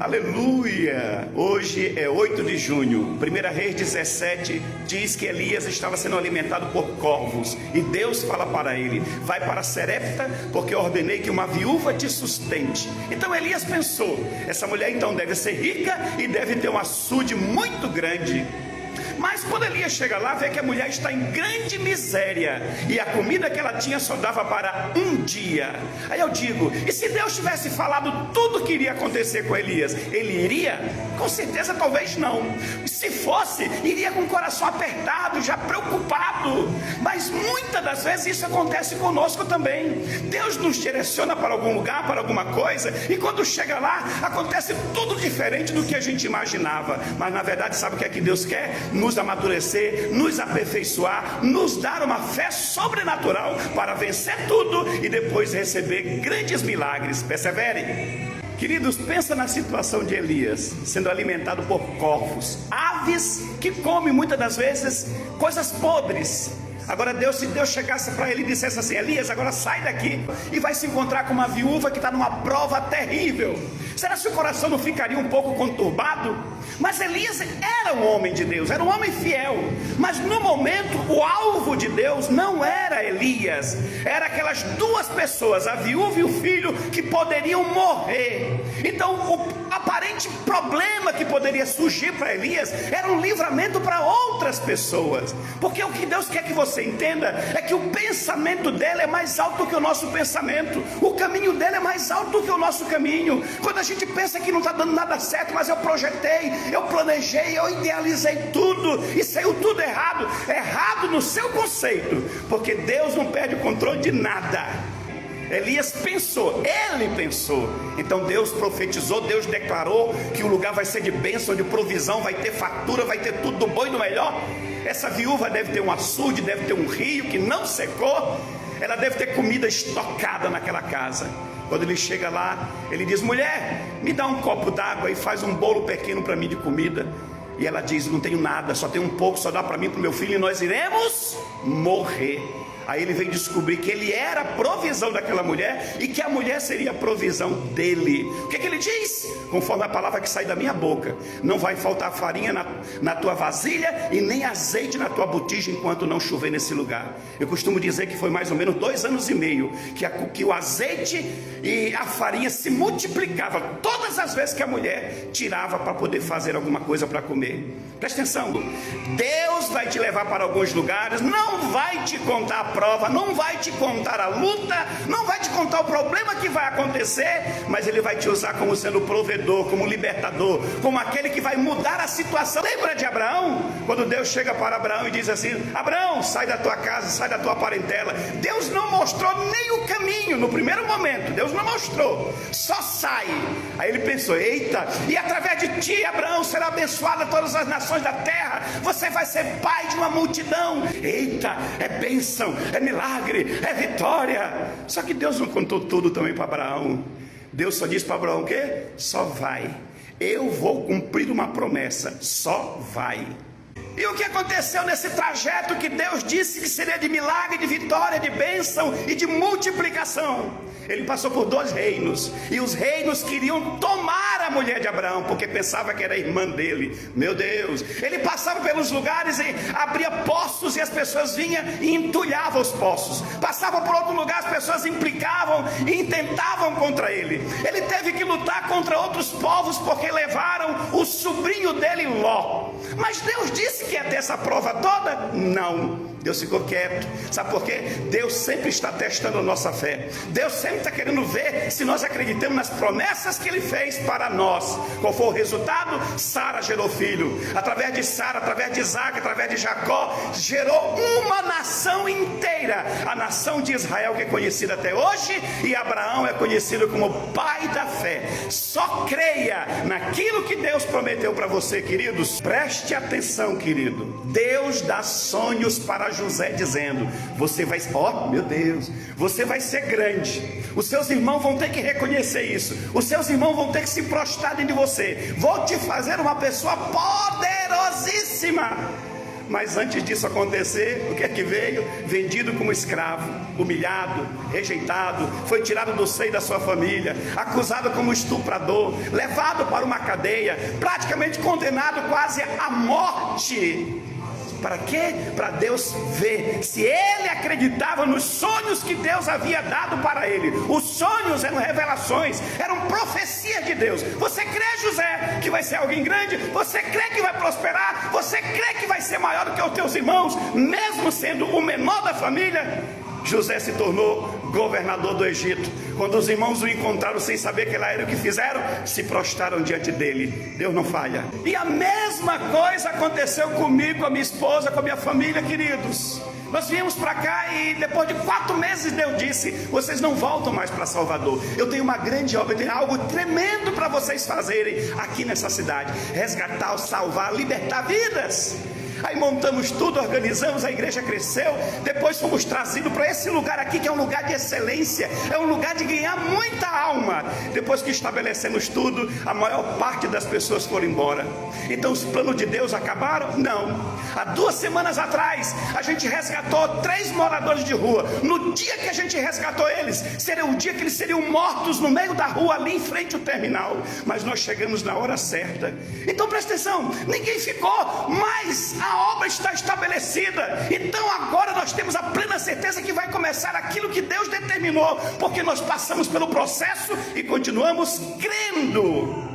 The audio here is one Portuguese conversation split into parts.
Aleluia! Hoje é 8 de junho. 1 Reis 17 diz que Elias estava sendo alimentado por corvos. E Deus fala para ele: vai para Serepta, porque eu ordenei que uma viúva te sustente. Então Elias pensou: essa mulher então deve ser rica e deve ter um açude muito grande. Mas quando Elias chega lá, vê que a mulher está em grande miséria e a comida que ela tinha só dava para um dia. Aí eu digo: e se Deus tivesse falado tudo que iria acontecer com Elias, ele iria? Com certeza talvez não. Se fosse, iria com o coração apertado, já preocupado. Mas muitas das vezes isso acontece conosco também. Deus nos direciona para algum lugar, para alguma coisa, e quando chega lá, acontece tudo diferente do que a gente imaginava. Mas na verdade, sabe o que é que Deus quer? Nos amadurecer, nos aperfeiçoar, nos dar uma fé sobrenatural para vencer tudo e depois receber grandes milagres. Persevere. Queridos, pensa na situação de Elias, sendo alimentado por corvos, aves que comem muitas das vezes coisas podres. Agora se Deus chegasse para ele e dissesse assim: Elias, agora sai daqui e vai se encontrar com uma viúva que está numa prova terrível, será que o coração não ficaria um pouco conturbado? Mas Elias era um homem de Deus, era um homem fiel. Mas no momento o alvo de Deus não era Elias, era aquelas duas pessoas, a viúva e o filho, que poderiam morrer. Então o aparente problema que poderia surgir para Elias era um livramento para outras pessoas. Porque o que Deus quer que você entenda é que o pensamento dele é mais alto do que o nosso pensamento, o caminho dele é mais alto do que o nosso caminho. Quando a gente pensa que não está dando nada certo, mas eu projetei, eu planejei, eu idealizei tudo e saiu tudo errado no seu conceito, porque Deus não perde o controle de nada. Elias pensou, ele pensou. Então Deus profetizou, Deus declarou que o lugar vai ser de bênção, de provisão, vai ter fartura, vai ter tudo do bom e do melhor. Essa viúva deve ter um açude, deve ter um rio que não secou, ela deve ter comida estocada naquela casa. Quando ele chega lá, ele diz: mulher, me dá um copo d'água e faz um bolo pequeno para mim de comida. E ela diz: não tenho nada, só tenho um pouco, só dá para mim e para o meu filho, e nós iremos morrer. Aí ele vem descobrir que ele era a provisão daquela mulher e que a mulher seria a provisão dele. O que ele diz? Conforme a palavra que sai da minha boca: não vai faltar farinha na tua vasilha e nem azeite na tua botija enquanto não chover nesse lugar. Eu costumo dizer que foi mais ou menos 2 anos e meio que o azeite e a farinha se multiplicava todas as vezes que a mulher tirava para poder fazer alguma coisa para comer. Presta atenção, Deus vai te levar para alguns lugares, não vai te contar a prova, não vai te contar a luta, não vai te contar o problema que vai acontecer, mas ele vai te usar como sendo provedor, como libertador, como aquele que vai mudar a situação. Lembra de Abraão? Quando Deus chega para Abraão e diz assim: Abraão, sai da tua casa, sai da tua parentela. Deus não mostrou nem o caminho no primeiro momento, Deus não mostrou, só sai. Aí ele pensou: eita, e através de ti, Abraão, será abençoada todas as nações da terra, você vai ser pai de uma multidão. Eita, é bênção, é milagre, é vitória. Só que Deus não contou tudo também para Abraão. Deus só disse para Abraão o quê? Só vai, eu vou cumprir uma promessa, só vai. E o que aconteceu nesse trajeto que Deus disse que seria de milagre, de vitória, de bênção e de multiplicação? Ele passou por 2 reinos, e os reinos queriam tomar a mulher de Abraão, porque pensava que era irmã dele. Meu Deus, ele passava pelos lugares e abria poços, e as pessoas vinham e entulhavam os poços. Passava por outro lugar, as pessoas implicavam e intentavam contra ele. Ele teve que lutar contra outros povos, porque levaram o sobrinho dele, Ló. Mas Deus disse que ia ter essa prova toda? Não. Deus ficou quieto. Sabe por quê? Deus sempre está testando a nossa fé. Deus sempre está querendo ver se nós acreditamos nas promessas que Ele fez para nós. Qual foi o resultado? Sara gerou filho. Através de Sara, através de Isaac, através de Jacó, gerou uma nação inteira. A nação de Israel, que é conhecida até hoje, e Abraão é conhecido como pai da fé. Só creia naquilo que Deus prometeu para você, queridos. Preste atenção, querido. Deus dá sonhos para José, dizendo: você vai, meu Deus, você vai ser grande. Os seus irmãos vão ter que reconhecer isso. Os seus irmãos vão ter que se prostrar diante de você. Vou te fazer uma pessoa poderosíssima. Mas antes disso acontecer, o que é que veio? Vendido como escravo, humilhado, rejeitado, foi tirado do seio da sua família, acusado como estuprador, levado para uma cadeia, praticamente condenado quase à morte. Para quê? Para Deus ver se ele acreditava nos sonhos que Deus havia dado para ele. Os sonhos eram revelações, eram profecias de Deus. Você crê, José, que vai ser alguém grande? Você crê que vai prosperar? Você crê que vai ser maior do que os teus irmãos, mesmo sendo o menor da família? José se tornou governador do Egito. Quando os irmãos o encontraram sem saber que ele era, o que fizeram? Se prostraram diante dele. Deus não falha. E a mesma coisa aconteceu comigo, com a minha esposa, com a minha família, queridos. Nós viemos para cá e depois de 4 meses Deus disse: vocês não voltam mais para Salvador. Eu tenho uma grande obra, eu tenho algo tremendo para vocês fazerem aqui nessa cidade: resgatar, salvar, libertar vidas. Aí montamos tudo, organizamos, a igreja cresceu. Depois fomos trazidos para esse lugar aqui, que é um lugar de excelência, é um lugar de ganhar muita alma. Depois que estabelecemos tudo, a maior parte das pessoas foram embora. Então os planos de Deus acabaram? Não. Há 2 semanas atrás, a gente resgatou 3 moradores de rua. No dia que a gente resgatou eles, seria o dia que eles seriam mortos no meio da rua, ali em frente ao terminal. Mas nós chegamos na hora certa. Então presta atenção, ninguém ficou, mas a obra está estabelecida. Então agora nós temos a plena certeza que vai começar aquilo que Deus determinou, porque nós passamos pelo processo e continuamos crendo.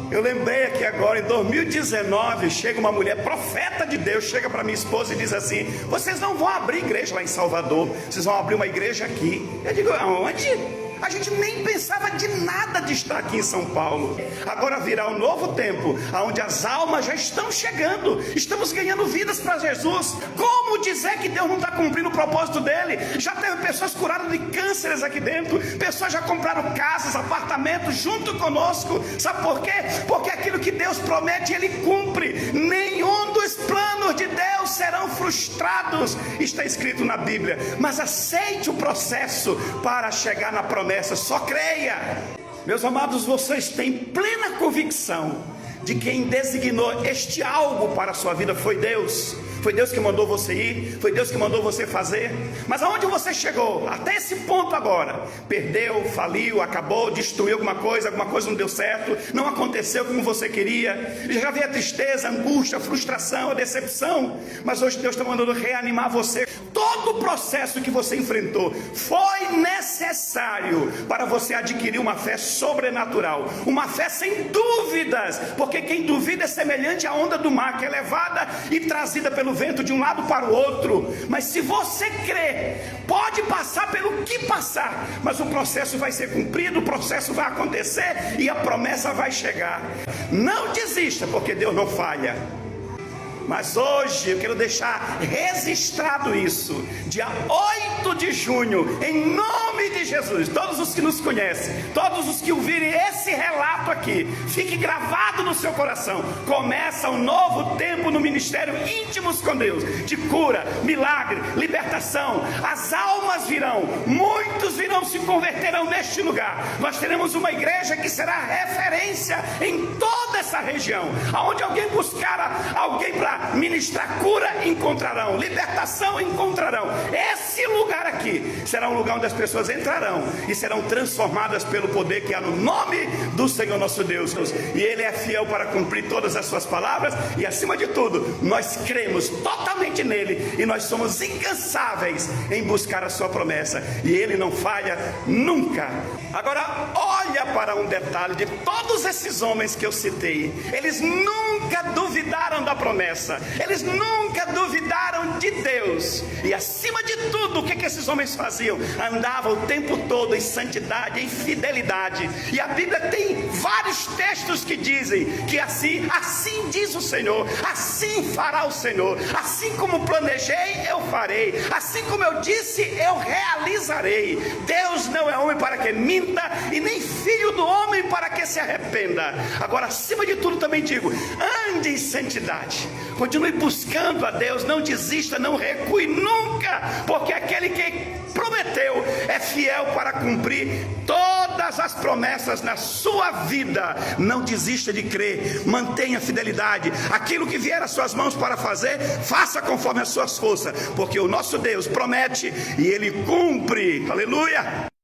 Eu lembrei aqui agora, em 2019, chega uma mulher, profeta de Deus, chega para minha esposa e diz assim: vocês não vão abrir igreja lá em Salvador, vocês vão abrir uma igreja aqui. Eu digo: aonde? A gente nem pensava de nada de estar aqui em São Paulo. Agora virá um novo tempo, onde as almas já estão chegando, estamos ganhando vidas para Jesus. Como dizer que Deus não está cumprindo o propósito dele? Já teve pessoas curadas de cânceres aqui dentro, pessoas já compraram casas, apartamentos junto conosco. Sabe por quê? Porque aquilo que Deus promete, ele cumpre. Nenhum dos planos de Deus serão frustrados, está escrito na Bíblia. Mas aceite o processo para chegar na promessa. Só creia. Meus amados, vocês têm plena convicção de quem designou este algo para a sua vida foi Deus. Foi Deus que mandou você ir, foi Deus que mandou você fazer. Mas aonde você chegou até esse ponto agora? Perdeu, faliu, acabou, destruiu alguma coisa não deu certo, não aconteceu como você queria. Já havia tristeza, angústia, frustração, a decepção. Mas hoje Deus está mandando reanimar você. Todo o processo que você enfrentou foi necessário para você adquirir uma fé sobrenatural, uma fé sem dúvidas, porque quem duvida é semelhante à onda do mar, que é levada e trazida pelo vento de um lado para o outro. Mas se você crê, pode passar pelo que passar, mas o processo vai ser cumprido, o processo vai acontecer e a promessa vai chegar. Não desista, porque Deus não falha. Mas hoje eu quero deixar registrado isso, dia 8 de junho, em nome de Jesus. Todos os que nos conhecem, todos os que ouvirem esse relato aqui, fique gravado no seu coração. Começa um novo tempo no ministério Íntimos com Deus, de cura, milagre, libertação. As almas virão, muitos virão, se converterão neste lugar. Nós teremos uma igreja que será referência em toda essa região. Aonde alguém buscar alguém para ministrar cura, encontrarão, libertação, encontrarão. Esse lugar aqui será um lugar onde as pessoas entrarão e serão transformadas pelo poder que há no nome do Senhor nosso Deus. E Ele é fiel para cumprir todas as suas palavras. E acima de tudo, nós cremos totalmente nele e nós somos incansáveis em buscar a sua promessa, e Ele não falha nunca. Agora olha para um detalhe de todos esses homens que eu citei. Eles nunca duvidaram da promessa, eles nunca duvidaram de Deus. E acima de tudo, o que esses homens faziam? Andavam o tempo todo em santidade, em fidelidade. E a Bíblia tem vários textos que dizem que assim diz o Senhor, assim fará o Senhor, assim como planejei eu farei, assim como eu disse eu realizarei. Deus não é homem para que minta, e nem filho do homem para que se arrependa. Agora, acima de tudo, também digo: ande em santidade, continue buscando a Deus, não desista, não recue nunca, porque aquele que prometeu é fiel para cumprir toda todas as promessas na sua vida. Não desista de crer, mantenha fidelidade. Aquilo que vier às suas mãos para fazer, faça conforme as suas forças, porque o nosso Deus promete e Ele cumpre. Aleluia!